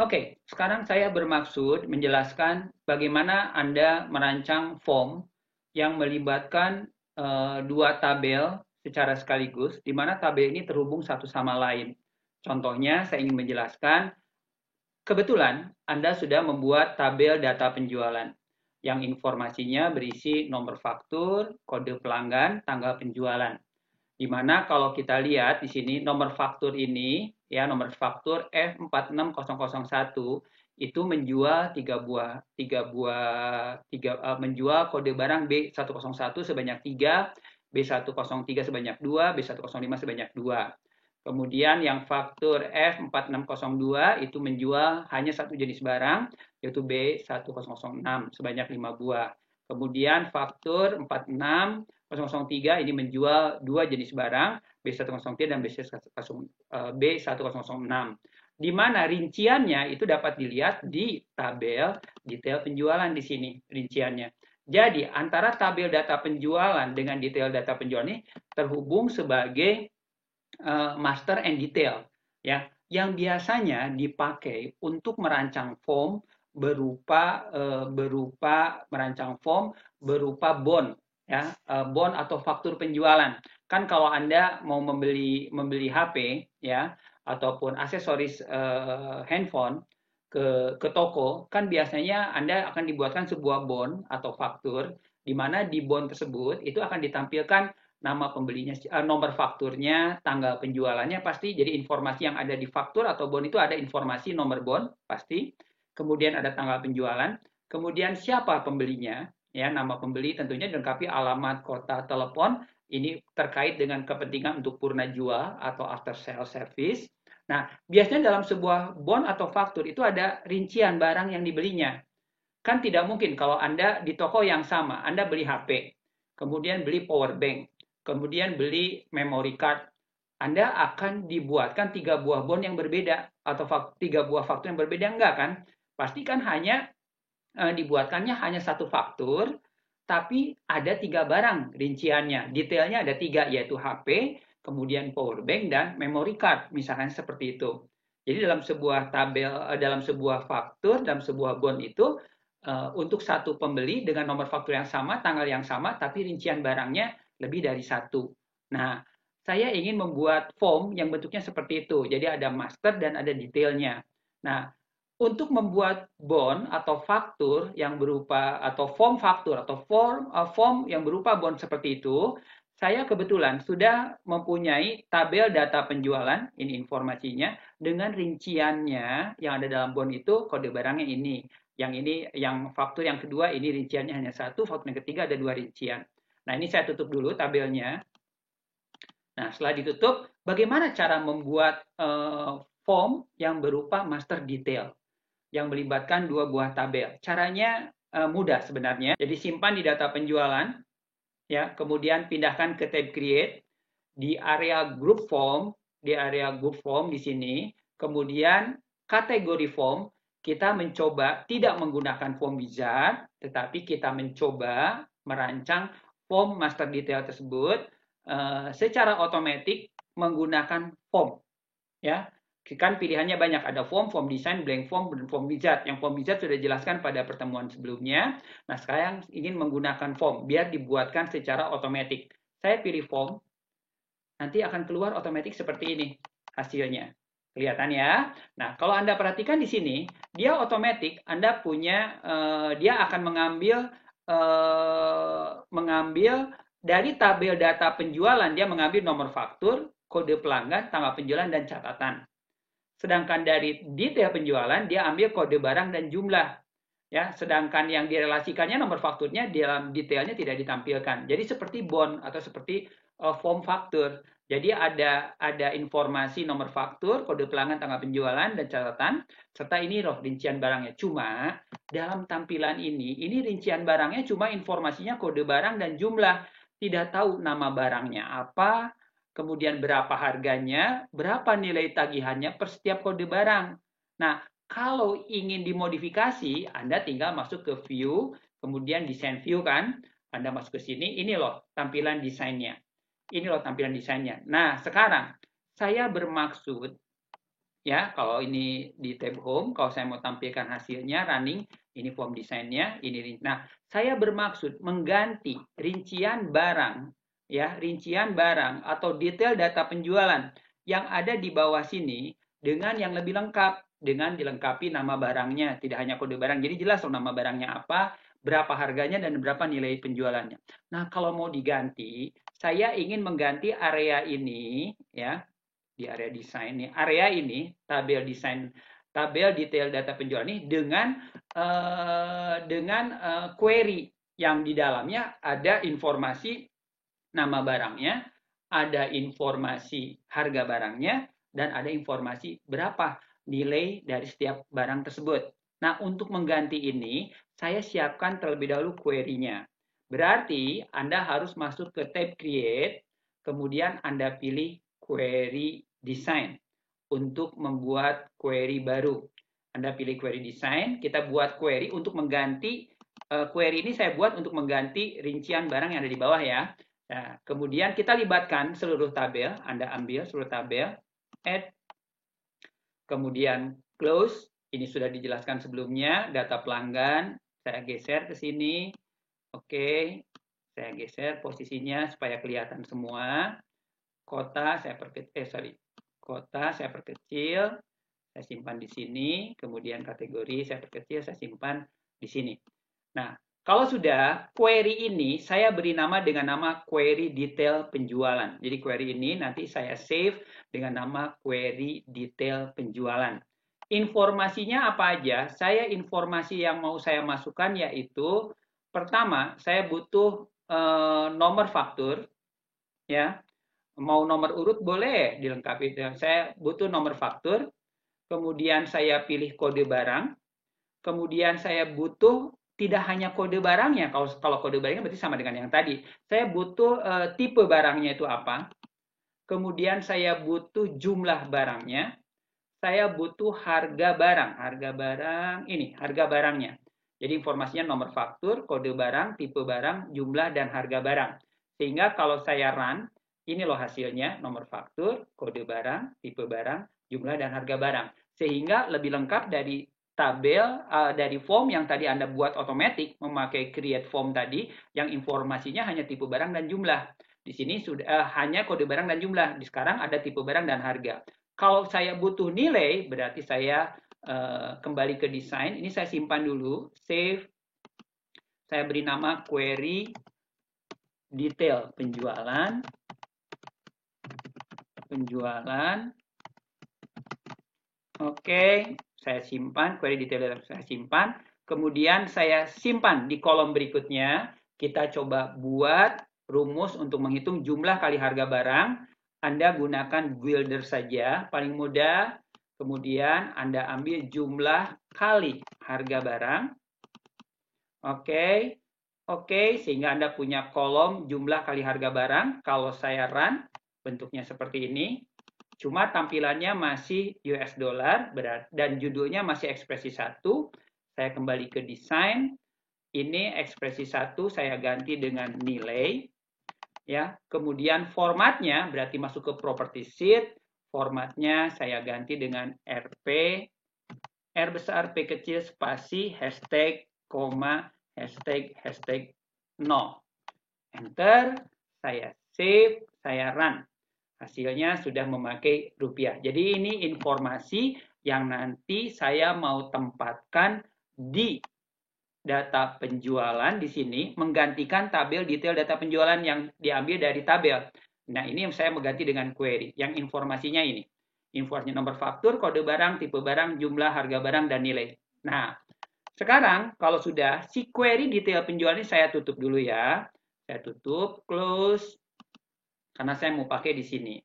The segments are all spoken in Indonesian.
Oke, sekarang saya bermaksud menjelaskan bagaimana Anda merancang form yang melibatkan dua tabel secara sekaligus, di mana tabel ini terhubung satu sama lain. Contohnya, saya ingin menjelaskan, kebetulan Anda sudah membuat tabel data penjualan yang informasinya berisi nomor faktur, kode pelanggan, tanggal penjualan. Di mana kalau kita lihat di sini nomor faktur ini, ya nomor faktur F46001 itu menjual menjual kode barang B101 sebanyak 3, B103 sebanyak 2, B105 sebanyak 2. Kemudian yang faktur F4602 itu menjual hanya satu jenis barang, yaitu B1006 sebanyak 5 buah. Kemudian faktur 46003 ini menjual dua jenis barang, B103 dan B1006. Di mana rinciannya itu dapat dilihat di tabel detail penjualan di sini, rinciannya. Jadi antara tabel data penjualan dengan detail data penjualan ini terhubung sebagai master and detail, ya, yang biasanya dipakai untuk merancang form berupa bond, ya, bond atau faktur penjualan. Kan kalau Anda mau membeli HP, ya, ataupun aksesoris handphone ke toko, kan biasanya Anda akan dibuatkan sebuah bond atau faktur, di mana di bond tersebut itu akan ditampilkan nama pembelinya, nomor fakturnya, tanggal penjualannya pasti. Jadi informasi yang ada di faktur atau bond itu ada informasi nomor bond pasti. Kemudian ada tanggal penjualan. Kemudian siapa pembelinya, ya nama pembeli tentunya dilengkapi alamat, kota, telepon. Ini terkait dengan kepentingan untuk purna jual atau after sale service. Nah, biasanya dalam sebuah bond atau faktur itu ada rincian barang yang dibelinya. Kan tidak mungkin kalau Anda di toko yang sama, Anda beli HP, kemudian beli power bank, kemudian beli memory card, Anda akan dibuatkan 3 buah bond yang berbeda atau 3 buah faktur yang berbeda, enggak kan? Pastikan hanya dibuatkannya hanya satu faktur, tapi ada 3 barang rinciannya. Detailnya ada 3, yaitu HP, kemudian power bank, dan memory card, misalkan seperti itu. Jadi dalam sebuah tabel, dalam sebuah faktur, dalam sebuah bond itu, untuk satu pembeli dengan nomor faktur yang sama, tanggal yang sama, tapi rincian barangnya lebih dari satu. Nah, saya ingin membuat form yang bentuknya seperti itu. Jadi ada master dan ada detailnya. Nah, untuk membuat bond atau faktur yang berupa atau form faktur atau form yang berupa bond seperti itu, saya kebetulan sudah mempunyai tabel data penjualan, ini informasinya, dengan rinciannya yang ada dalam bond itu, kode barangnya ini. Yang ini, yang faktur yang kedua, ini rinciannya hanya satu, faktur yang ketiga ada 2 rincian. Nah, ini saya tutup dulu tabelnya. Nah, setelah ditutup, bagaimana cara membuat form yang berupa master detail yang melibatkan 2 buah tabel? Caranya mudah sebenarnya. Jadi simpan di data penjualan, ya, kemudian pindahkan ke tab create di area group form, di sini, kemudian kategori form, kita mencoba tidak menggunakan form wizard, tetapi kita mencoba merancang form master detail tersebut secara otomatis menggunakan form, ya. Kan pilihannya banyak, ada form, form design, blank form, dan form wizard. Yang form wizard sudah dijelaskan pada pertemuan sebelumnya. Nah, sekarang ingin menggunakan form biar dibuatkan secara otomatis. Saya pilih form, nanti akan keluar otomatis seperti ini hasilnya. Kelihatan ya? Nah, kalau Anda perhatikan di sini, dia otomatis Anda punya, dia akan mengambil dari tabel data penjualan, dia mengambil nomor faktur, kode pelanggan, tanggal penjualan, dan catatan. Sedangkan dari detail penjualan, dia ambil kode barang dan jumlah. Ya, sedangkan yang direlasikannya nomor fakturnya dalam detailnya tidak ditampilkan. Jadi seperti bond atau seperti form faktur. Jadi ada informasi nomor faktur, kode pelanggan, tanggal penjualan, dan catatan, serta ini loh rincian barangnya. Cuma dalam tampilan ini rincian barangnya cuma informasinya kode barang dan jumlah. Tidak tahu nama barangnya apa, kemudian berapa harganya, berapa nilai tagihannya per setiap kode barang. Nah, kalau ingin dimodifikasi, Anda tinggal masuk ke view, kemudian design view kan, Anda masuk ke sini, ini loh tampilan desainnya. Ini loh tampilan desainnya. Nah, sekarang saya bermaksud ya. Kalau ini di tab home, kalau saya mau tampilkan hasilnya running, ini form desainnya, ini. Nah, saya bermaksud mengganti rincian barang, ya, rincian barang atau detail data penjualan yang ada di bawah sini dengan yang lebih lengkap, dengan dilengkapi nama barangnya, tidak hanya kode barang. Jadi jelas loh nama barangnya apa, berapa harganya, dan berapa nilai penjualannya. Nah, kalau mau diganti, saya ingin mengganti area ini, ya, di area desain nih, area ini, tabel desain, tabel detail data penjualan ini dengan query yang di dalamnya ada informasi nama barangnya, ada informasi harga barangnya, dan ada informasi berapa nilai dari setiap barang tersebut. Nah, untuk mengganti ini, saya siapkan terlebih dahulu query-nya. Berarti Anda harus masuk ke tab Create, kemudian Anda pilih Query Design untuk membuat query baru. Anda pilih Query Design, kita buat query untuk mengganti, query ini saya buat untuk mengganti rincian barang yang ada di bawah ya. Nah, kemudian kita libatkan seluruh tabel, Anda ambil seluruh tabel, add, kemudian close, ini sudah dijelaskan sebelumnya, data pelanggan, saya geser ke sini, oke, saya geser posisinya supaya kelihatan semua, kota saya perkecil, saya simpan di sini, kemudian kategori saya perkecil, saya simpan di sini. Nah, kalau sudah, query ini saya beri nama dengan nama query detail penjualan. Jadi query ini nanti saya save dengan nama query detail penjualan. Informasinya apa aja? Informasi yang mau saya masukkan yaitu, pertama, saya butuh nomor faktur, ya. Mau nomor urut boleh dilengkapi. Saya butuh nomor faktur, kemudian saya pilih kode barang, kemudian saya butuh tidak hanya kode barangnya, kalau kode barangnya berarti sama dengan yang tadi. Saya butuh tipe barangnya itu apa, kemudian saya butuh jumlah barangnya, saya butuh harga barang ini, harga barangnya. Jadi informasinya nomor faktur, kode barang, tipe barang, jumlah, dan harga barang. Sehingga kalau saya run, ini loh hasilnya, nomor faktur, kode barang, tipe barang, jumlah, dan harga barang. Sehingga lebih lengkap dari tabel, dari form yang tadi Anda buat otomatis memakai create form tadi, yang informasinya hanya tipe barang dan jumlah. Di sini sudah hanya kode barang dan jumlah. Di sekarang ada tipe barang dan harga. Kalau saya butuh nilai, berarti saya kembali ke desain. Ini saya simpan dulu, save. Saya beri nama query detail penjualan. Oke, saya simpan, query detail saya simpan. Kemudian saya simpan di kolom berikutnya. Kita coba buat rumus untuk menghitung jumlah kali harga barang. Anda gunakan builder saja, paling mudah. Kemudian Anda ambil jumlah kali harga barang. Oke, sehingga Anda punya kolom jumlah kali harga barang. Kalau saya run, bentuknya seperti ini. Cuma tampilannya masih US dollar dan judulnya masih ekspresi 1. Saya kembali ke desain. Ini ekspresi 1 saya ganti dengan nilai. Ya, kemudian formatnya berarti masuk ke property sheet, formatnya saya ganti dengan RP, R besar, P kecil, spasi, hashtag, koma, hashtag 0. Enter, saya save, saya run. Hasilnya sudah memakai rupiah. Jadi ini informasi yang nanti saya mau tempatkan di data penjualan di sini, menggantikan tabel detail data penjualan yang diambil dari tabel. Nah, ini yang saya mengganti dengan query, yang informasinya ini. Informasinya nomor faktur, kode barang, tipe barang, jumlah, harga barang, dan nilai. Nah, sekarang kalau sudah, si query detail penjualan ini saya tutup dulu ya. Saya tutup, close, karena saya mau pakai di sini.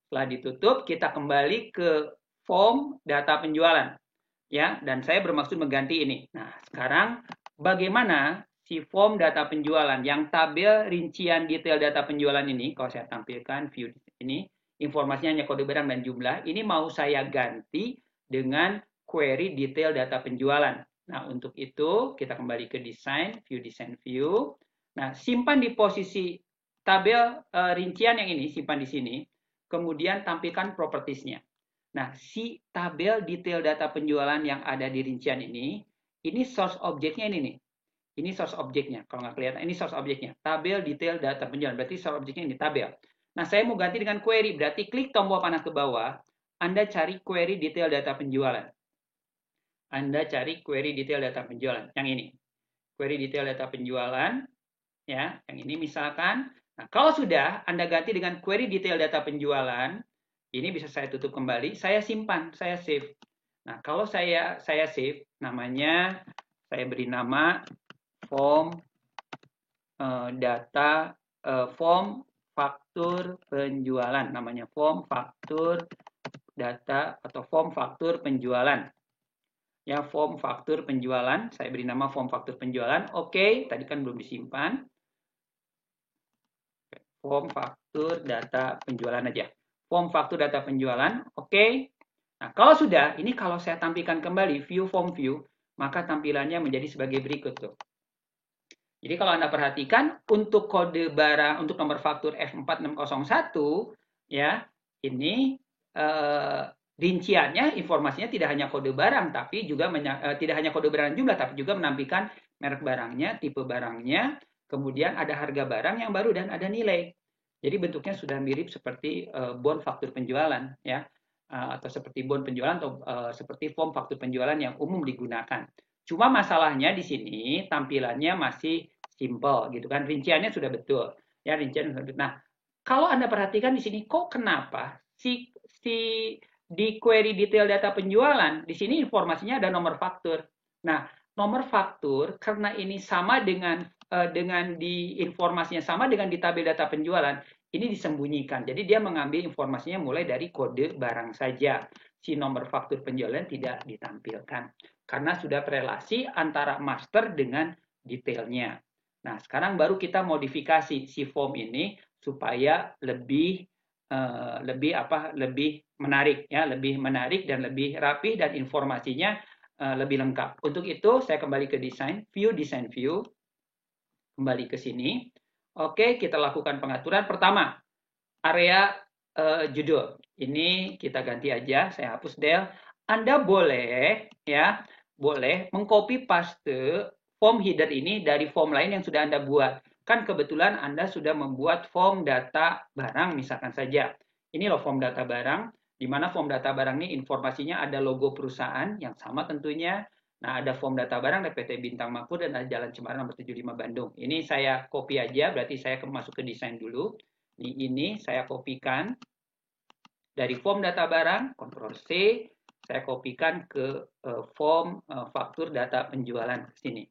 Setelah ditutup, kita kembali ke form data penjualan. Ya, dan saya bermaksud mengganti ini. Nah, sekarang bagaimana si form data penjualan yang tabel rincian detail data penjualan ini, kalau saya tampilkan view ini, informasinya hanya kode barang dan jumlah, ini mau saya ganti dengan query detail data penjualan. Nah, untuk itu kita kembali ke desain view. Nah, simpan di posisi tabel rincian yang ini, simpan di sini, kemudian tampilkan propertiesnya. Nah, si tabel detail data penjualan yang ada di rincian ini source objeknya ini nih. Ini source objeknya. Kalau nggak kelihatan, ini source objeknya. Tabel detail data penjualan. Berarti source objeknya ini tabel. Nah, saya mau ganti dengan query. Berarti klik tombol panah ke bawah. Anda cari query detail data penjualan. Anda cari query detail data penjualan. Yang ini. Query detail data penjualan. Ya, yang ini misalkan. Nah, kalau sudah Anda ganti dengan query detail data penjualan, ini bisa saya tutup kembali. Saya simpan, saya save. Nah, kalau saya save, namanya saya beri nama form data form faktur penjualan, namanya form faktur data atau form faktur penjualan. Ya, form faktur penjualan, saya beri nama form faktur penjualan. Oke, tadi kan belum disimpan. Form faktur data penjualan aja. Form faktur data penjualan, oke. Nah, kalau sudah, ini kalau saya tampilkan kembali view form view, maka tampilannya menjadi sebagai berikut tuh. Jadi kalau Anda perhatikan untuk kode barang untuk nomor faktur F4601 ya, ini rinciannya informasinya tidak hanya kode barang tapi juga tidak hanya kode barang jumlah tapi juga menampilkan merek barangnya, tipe barangnya, kemudian ada harga barang yang baru dan ada nilai. Jadi bentuknya sudah mirip seperti bond faktur penjualan ya. Atau seperti bond penjualan atau seperti form faktur penjualan yang umum digunakan. Cuma masalahnya di sini tampilannya masih simple gitu kan. Rinciannya sudah betul. Ya, rincian sudah betul. Nah, kalau Anda perhatikan di sini kok kenapa si di query detail data penjualan, di sini informasinya ada nomor faktur. Nah, nomor faktur karena ini sama dengan di informasinya sama dengan di tabel data penjualan, ini disembunyikan. Jadi dia mengambil informasinya mulai dari kode barang saja. Si nomor faktur penjualan tidak ditampilkan karena sudah terrelasi antara master dengan detailnya. Nah, sekarang baru kita modifikasi si form ini supaya lebih menarik ya, lebih menarik dan lebih rapi dan informasinya lebih lengkap. Untuk itu saya kembali ke desain view, kembali ke sini. Oke, kita lakukan pengaturan. Pertama, area judul. Ini kita ganti aja, saya hapus del. Anda boleh ya, boleh mengcopy paste form header ini dari form lain yang sudah Anda buat. Kan kebetulan Anda sudah membuat form data barang misalkan saja. Ini loh form data barang, di mana form data barang ini informasinya ada logo perusahaan yang sama tentunya. Nah, ada form data barang dari PT Bintang Makmur dan ada Jalan Cemara nomor 75 Bandung. Ini saya copy aja, berarti saya masuk ke desain dulu. Ini saya kopikan dari form data barang, Ctrl C, saya kopikan ke form faktur data penjualan sini.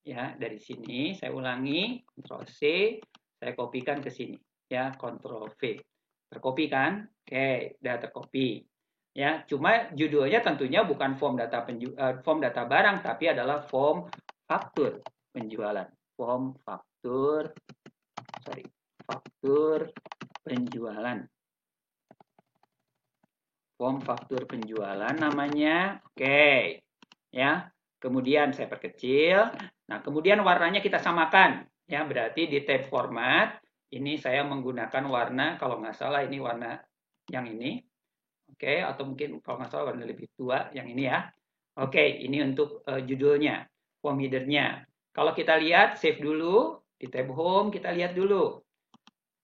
Ya, dari sini saya ulangi, Ctrl C, saya kopikan ke sini. Ya, Ctrl V. Terkopi kan? Oke, sudah terkopi. Ya, cuma judulnya tentunya bukan form data barang tapi adalah form faktur penjualan. Form faktur penjualan. Form faktur penjualan namanya. Oke. Ya. Kemudian saya perkecil. Nah, kemudian warnanya kita samakan. Ya, berarti di tab format ini saya menggunakan warna, kalau nggak salah ini warna yang ini. Oke, atau mungkin kalau nggak salah warna lebih tua yang ini ya. Oke, ini untuk judulnya, form header-nya. Kalau kita lihat, save dulu, di tab home kita lihat dulu.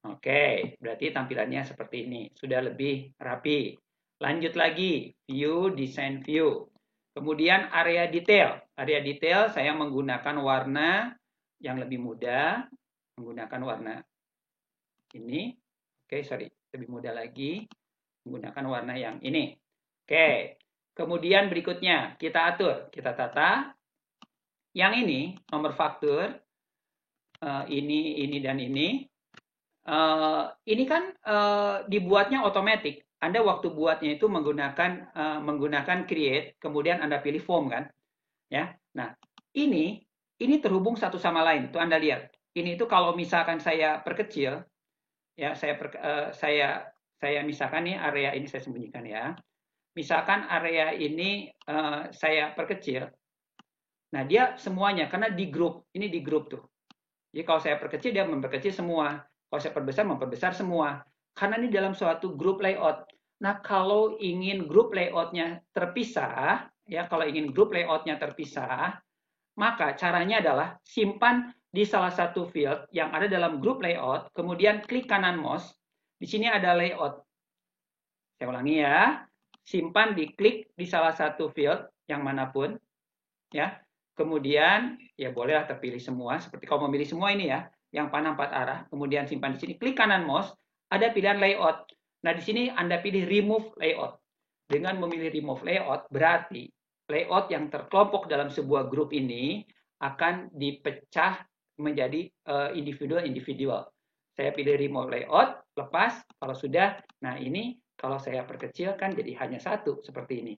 Oke, berarti tampilannya seperti ini. Sudah lebih rapi. Lanjut lagi, view, design view. Kemudian area detail. Area detail saya menggunakan warna yang lebih muda. Menggunakan warna ini. Oke, sorry. Lebih muda lagi. Menggunakan warna yang ini. Oke. Kemudian berikutnya, kita atur. Kita tata. Yang ini, nomor faktur. Ini, dan ini. Ini kan dibuatnya otomatis. Anda waktu buatnya itu menggunakan create, kemudian Anda pilih form kan, ya. Nah, ini terhubung satu sama lain. Tuh Anda lihat. Ini itu kalau misalkan saya perkecil, ya saya misalkan nih area ini saya sembunyikan ya. Misalkan area ini saya perkecil. Nah, dia semuanya karena di grup, ini di grup tuh. Jadi kalau saya perkecil dia memperkecil semua. Kalau saya perbesar, memperbesar semua. Karena ini dalam suatu grup layout. Nah, kalau ingin grup layout-nya terpisah, ya kalau ingin grup layout-nya terpisah, maka caranya adalah simpan di salah satu field yang ada dalam grup layout, kemudian klik kanan mouse. Di sini ada layout. Saya ulangi ya, simpan diklik di salah satu field yang manapun, ya. Kemudian ya bolehlah terpilih semua, seperti kalau memilih semua ini ya, yang panah 4 arah. Kemudian simpan di sini, klik kanan mouse, ada pilihan layout. Nah di sini Anda pilih remove layout. Dengan memilih remove layout, berarti layout yang terkelompok dalam sebuah grup ini akan dipecah menjadi individual-individual. Saya pilih remove layout, lepas, kalau sudah, nah ini kalau saya perkecil kan jadi hanya satu, seperti ini.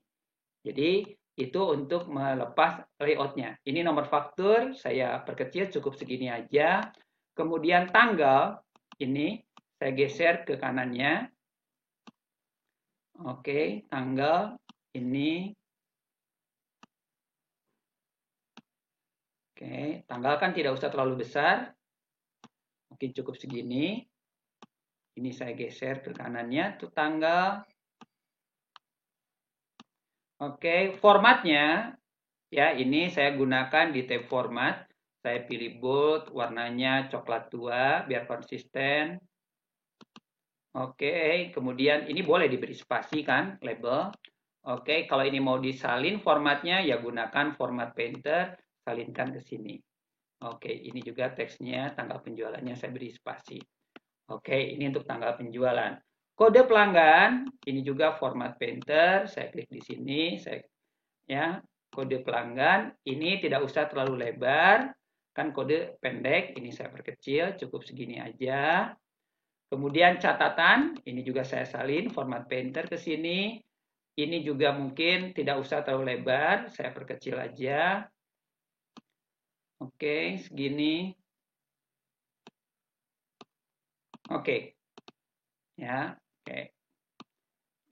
Jadi itu untuk melepas layoutnya. Ini nomor faktur, saya perkecil cukup segini aja. Kemudian tanggal, ini saya geser ke kanannya. Oke, tanggal ini. Oke, tanggal kan tidak usah terlalu besar. Mungkin cukup segini. Ini saya geser ke kanannya, itu tanggal. Oke, formatnya ya ini saya gunakan di tab format. Saya pilih bold, warnanya coklat tua biar konsisten. Oke, kemudian ini boleh diberi spasi kan, label. Oke, kalau ini mau disalin formatnya ya gunakan format painter, salinkan ke sini. Oke, ini juga teksnya, tanggal penjualannya saya beri spasi. Oke, ini untuk tanggal penjualan. Kode pelanggan, ini juga format painter, saya klik di sini, ya, kode pelanggan, ini tidak usah terlalu lebar, kan kode pendek, ini saya perkecil, cukup segini aja. Kemudian catatan, ini juga saya salin, format painter ke sini, ini juga mungkin tidak usah terlalu lebar, saya perkecil aja. Oke, segini. Oke, ya, oke.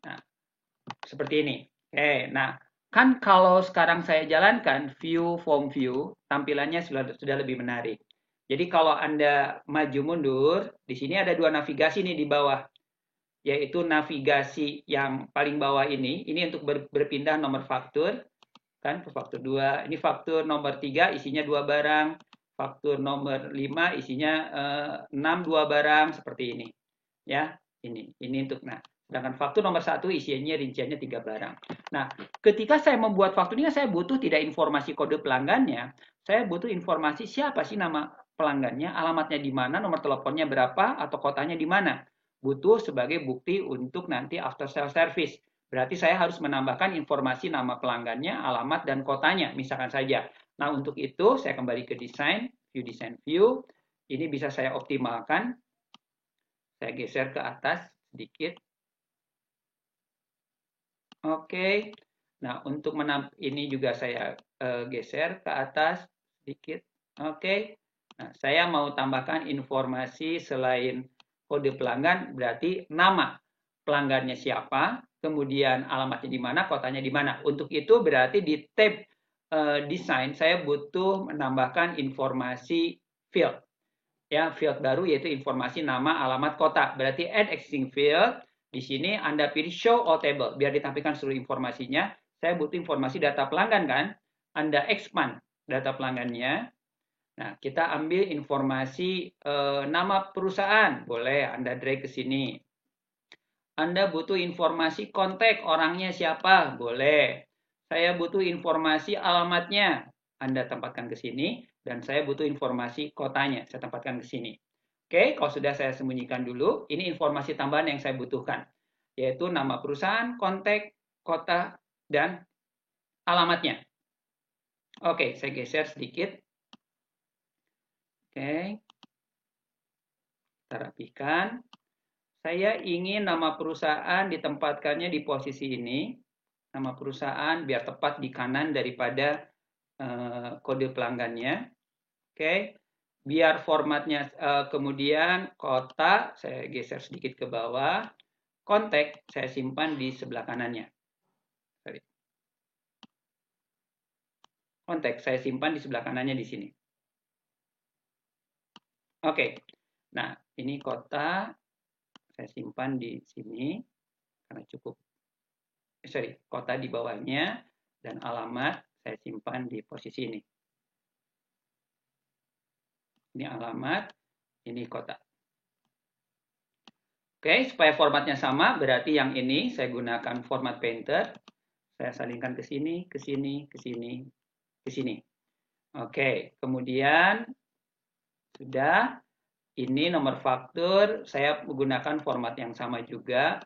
Nah, seperti ini. Oke, nah kan kalau sekarang saya jalankan view form view, tampilannya sudah lebih menarik. Jadi kalau Anda maju mundur, di sini ada dua navigasi nih di bawah, yaitu navigasi yang paling bawah ini untuk berpindah nomor faktur, kan faktur 2, ini faktur nomor 3 isinya 2 barang, faktur nomor 5 isinya 6 2 barang, seperti ini. Ya, ini untuk, nah sedangkan faktur nomor 1 isinya rinciannya 3 barang. Nah, ketika saya membuat faktur ini saya butuh tidak informasi kode pelanggannya, saya butuh informasi siapa sih nama pelanggannya, alamatnya di mana, nomor teleponnya berapa, atau kotanya di mana. Butuh sebagai bukti untuk nanti after sale service. Berarti saya harus menambahkan informasi nama pelanggannya, alamat, dan kotanya, misalkan saja. Nah, untuk itu saya kembali ke desain view. Ini bisa saya optimalkan. Saya geser ke atas sedikit. Oke. Nah, untuk ini juga saya geser ke atas sedikit. Oke. Nah, saya mau tambahkan informasi selain kode pelanggan, berarti nama pelanggannya siapa, kemudian alamatnya di mana, kotanya di mana. Untuk itu berarti di tab desain saya butuh menambahkan informasi field. Ya, field baru yaitu informasi nama, alamat, kota. Berarti add existing field. Di sini Anda pilih show all table biar ditampilkan seluruh informasinya. Saya butuh informasi data pelanggan kan? Anda expand data pelanggannya. Nah, kita ambil informasi nama perusahaan. Boleh Anda drag ke sini. Anda butuh informasi kontak orangnya siapa? Boleh. Saya butuh informasi alamatnya. Anda tempatkan ke sini. Dan saya butuh informasi kotanya. Saya tempatkan ke sini. Oke, kalau sudah saya sembunyikan dulu. Ini informasi tambahan yang saya butuhkan. Yaitu nama perusahaan, kontak, kota, dan alamatnya. Oke, saya geser sedikit. Oke. Kita rapikan. Saya ingin nama perusahaan ditempatkannya di posisi ini. Nama perusahaan biar tepat di kanan daripada kode pelanggannya. Oke. Biar formatnya kemudian kota saya geser sedikit ke bawah. Kontak saya simpan di sebelah kanannya. Sorry. Kontak saya simpan di sebelah kanannya di sini. Oke. Nah, ini kota saya simpan di sini karena cukup, kota di bawahnya, dan alamat saya simpan di posisi ini. Ini alamat, ini kota. Oke, supaya formatnya sama, berarti yang ini saya gunakan format painter. Saya salingkan ke sini, ke sini, ke sini, ke sini. Oke, kemudian sudah. Ini nomor faktur, saya menggunakan format yang sama juga,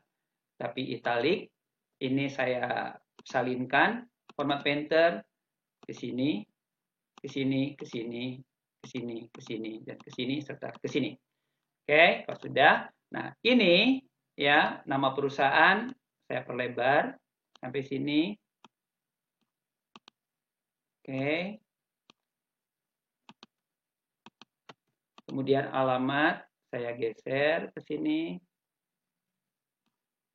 tapi italic. Ini saya salinkan format painter ke sini, ke sini, ke sini, ke sini, ke sini, dan ke sini, serta ke sini. Oke, kalau sudah. Nah, ini ya nama perusahaan saya perlebar sampai sini. Oke. Kemudian alamat saya geser ke sini.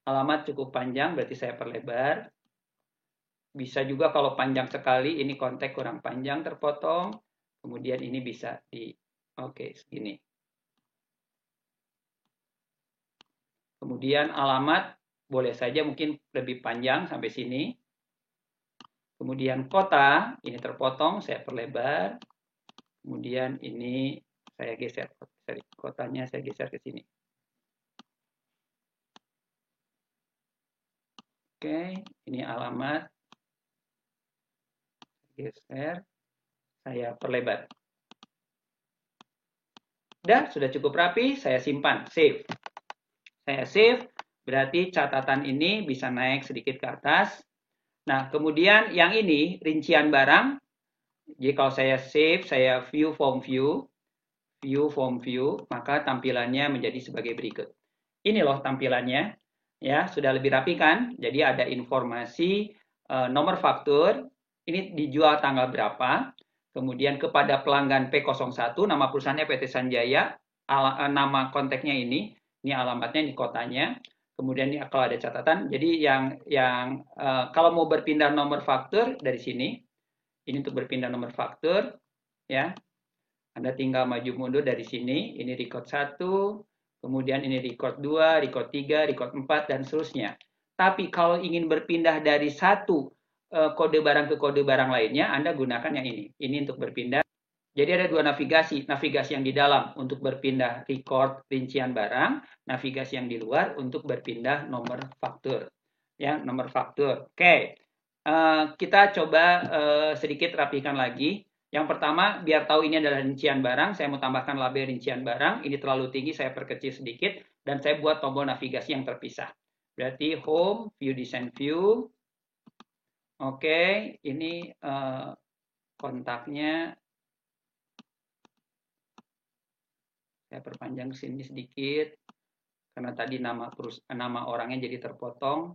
Alamat cukup panjang, berarti saya perlebar. Bisa juga kalau panjang sekali, ini konteks kurang panjang terpotong. Kemudian ini bisa oke, segini. Kemudian alamat, boleh saja mungkin lebih panjang sampai sini. Kemudian kota, ini terpotong, saya perlebar. Kemudian ini saya geser, kotanya saya geser ke sini. Oke, ini alamat. Geser, saya perlebar. Sudah cukup rapi, saya simpan, save. Saya save, berarti catatan ini bisa naik sedikit ke atas. Nah, kemudian yang ini, rincian barang. Jadi kalau saya save, saya view form view, maka tampilannya menjadi sebagai berikut. Ini loh tampilannya, ya sudah lebih rapi kan? Jadi ada informasi nomor faktur, ini dijual tanggal berapa, kemudian kepada pelanggan P01, nama perusahaannya PT Sanjaya, nama kontaknya ini alamatnya, ini kotanya. Kemudian ini kalau ada catatan, jadi yang kalau mau berpindah nomor faktur dari sini, ini untuk berpindah nomor faktur, ya. Anda tinggal maju mundur dari sini, ini record 1, kemudian ini record 2, record 3, record 4, dan seterusnya. Tapi kalau ingin berpindah dari satu kode barang ke kode barang lainnya, Anda gunakan yang ini. Ini untuk berpindah. Jadi ada dua navigasi. Navigasi yang di dalam untuk berpindah record rincian barang, navigasi yang di luar untuk berpindah nomor faktur. Ya, nomor faktur. Oke. Kita coba sedikit rapikan lagi. Yang pertama, biar tahu ini adalah rincian barang, saya mau tambahkan label rincian barang. Ini terlalu tinggi, saya perkecil sedikit. Dan saya buat tombol navigasi yang terpisah. Berarti home, view, design view. Oke, ini kontaknya. Saya perpanjang sini sedikit. Karena tadi nama orangnya jadi terpotong.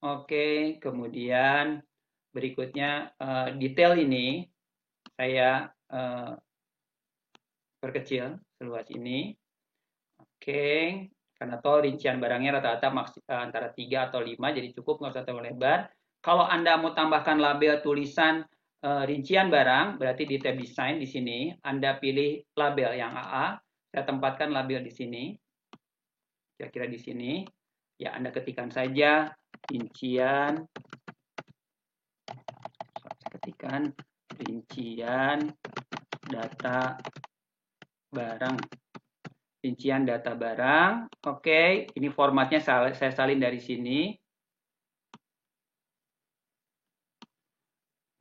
Oke, kemudian berikutnya detail ini saya perkecil seluas ini. Oke, karena toh rincian barangnya rata-rata antara 3 atau 5, jadi cukup, nggak usah terlalu lebar. Kalau Anda mau tambahkan label tulisan rincian barang, berarti di tab desain di sini, Anda pilih label yang AA, saya tempatkan label di sini, kira-kira di sini, ya Anda ketikkan saja rincian, ketikkan rincian data barang. Rincian data barang. Oke, ini formatnya saya salin dari sini.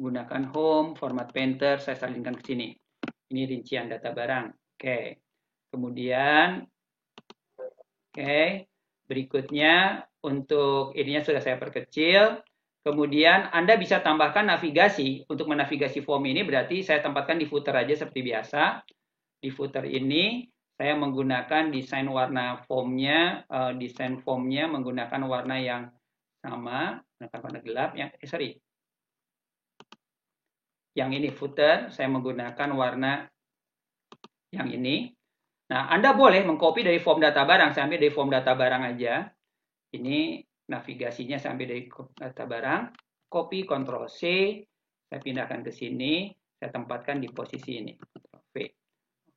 Gunakan home, format painter, saya salinkan ke sini. Ini rincian data barang. Oke. Kemudian berikutnya untuk ininya sudah saya perkecil. Kemudian Anda bisa tambahkan navigasi. Untuk menavigasi form ini berarti saya tempatkan di footer aja seperti biasa. Di footer ini saya menggunakan desain warna formnya, menggunakan warna yang sama, warna gelap. Yang ini footer, saya menggunakan warna yang ini. Nah, Anda boleh mengcopy dari form data barang, saya ambil dari form data barang aja. Ini navigasinya saya ambil dari data barang. Copy, Ctrl C, saya pindahkan ke sini, saya tempatkan di posisi ini. Ctrl V.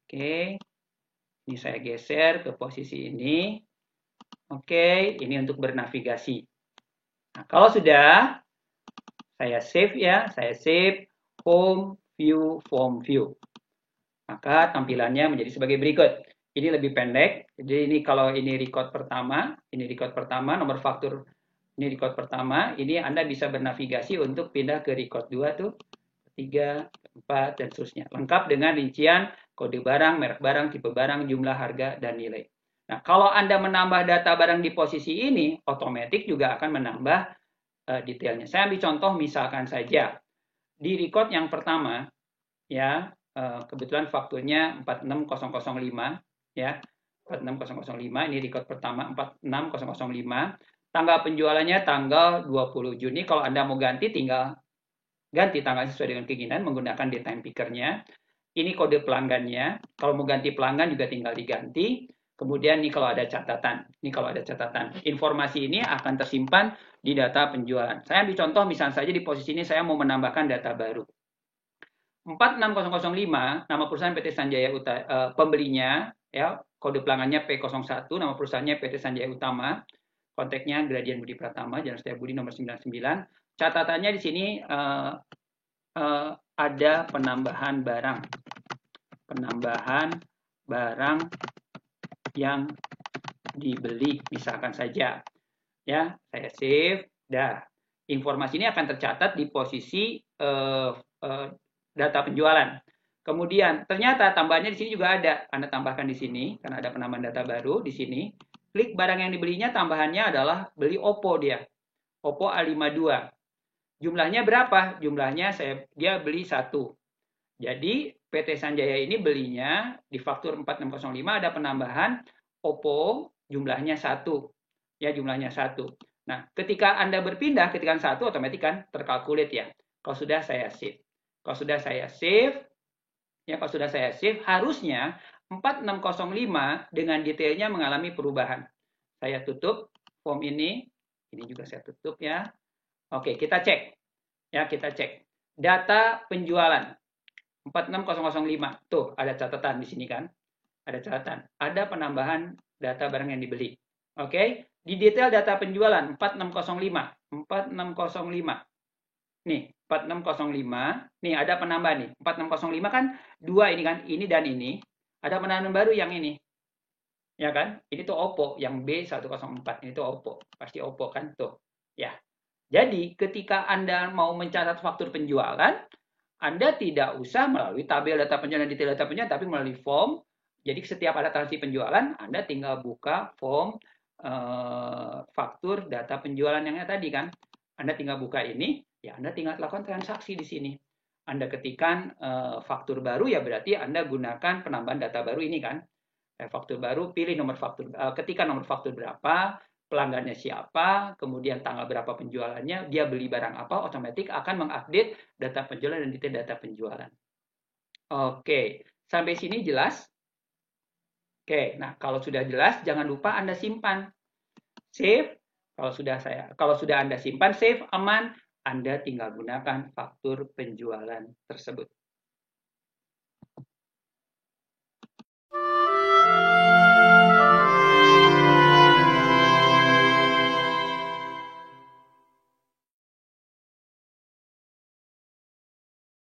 Oke. Ini saya geser ke posisi ini. Oke, ini untuk bernavigasi. Nah, kalau sudah, saya save ya, saya save home view, form view. Maka tampilannya menjadi sebagai berikut. Ini lebih pendek. Jadi ini kalau ini record pertama, nomor faktur ini record pertama, ini Anda bisa bernavigasi untuk pindah ke record 2 tuh, 3, 4 dan seterusnya. Lengkap dengan rincian kode barang, merek barang, tipe barang, jumlah harga dan nilai. Nah, kalau Anda menambah data barang di posisi ini, otomatis juga akan menambah detailnya. Saya ambil contoh misalkan saja di record yang pertama ya, kebetulan fakturnya 46005 ya. 46005 ini record pertama 46005. Tanggal penjualannya tanggal 20 Juni. Kalau Anda mau ganti tinggal ganti tanggal sesuai dengan keinginan menggunakan daytime picker-nya. Ini kode pelanggannya. Kalau mau ganti pelanggan juga tinggal diganti. Kemudian ini kalau ada catatan. Informasi ini akan tersimpan di data penjualan. Saya ambil contoh misalnya saja di posisi ini saya mau menambahkan data baru. 46005 nama perusahaan PT Sanjaya Utama, pembelinya ya, kode pelanggannya P01, nama perusahaannya PT Sanjaya Utama, kontaknya Gradian Budi Pratama, Jalan Setiabudi nomor 99. Catatannya di sini ada penambahan barang yang dibeli misalkan saja ya, saya save. Dah, informasi ini akan tercatat di posisi data penjualan. Kemudian ternyata tambahannya di sini juga ada. Anda tambahkan di sini karena ada penambahan data baru di sini. Klik barang yang dibelinya, tambahannya adalah beli Oppo dia. Oppo A52. Jumlahnya berapa? Jumlahnya dia beli 1. Jadi PT Sanjaya ini belinya di faktur 4605 ada penambahan Oppo jumlahnya 1. Ya, jumlahnya 1. Nah, ketika Anda berpindah ketika 1 otomatis kan terkalkulit ya. Kalau sudah saya save. Kalau sudah saya save, harusnya 4605 dengan detailnya mengalami perubahan. Saya tutup form ini juga saya tutup ya. Oke, kita cek. Ya, kita cek. Data penjualan 46005. Tuh, ada catatan di sini kan? Ada catatan. Ada penambahan data barang yang dibeli. Oke, di detail data penjualan 4605. 4605. Nih, 4605. Nih, ada penambahan nih. 4605 kan dua ini kan, ini dan ini. Ada penambahan baru yang ini. Ya kan? Ini tuh Oppo yang B104. Ini tuh Oppo. Pasti Oppo kan tuh. Ya. Jadi, ketika Anda mau mencatat faktur penjualan, Anda tidak usah melalui tabel data penjualan, detail data penjualan, tapi melalui form. Jadi, setiap ada transaksi penjualan, Anda tinggal buka form faktur data penjualan yang tadi kan. Anda tinggal buka ini, ya Anda tinggal lakukan transaksi di sini. Anda ketikkan faktur baru, ya berarti Anda gunakan penambahan data baru ini kan. Faktur baru, pilih nomor faktur, ketika nomor faktur berapa, pelanggannya siapa, kemudian tanggal berapa penjualannya, dia beli barang apa, otomatis akan mengupdate data penjualan dan detail data penjualan. Oke, sampai sini jelas? Oke, nah kalau sudah jelas, jangan lupa Anda simpan. Save, kalau sudah Anda simpan, save, aman, Anda tinggal gunakan faktur penjualan tersebut.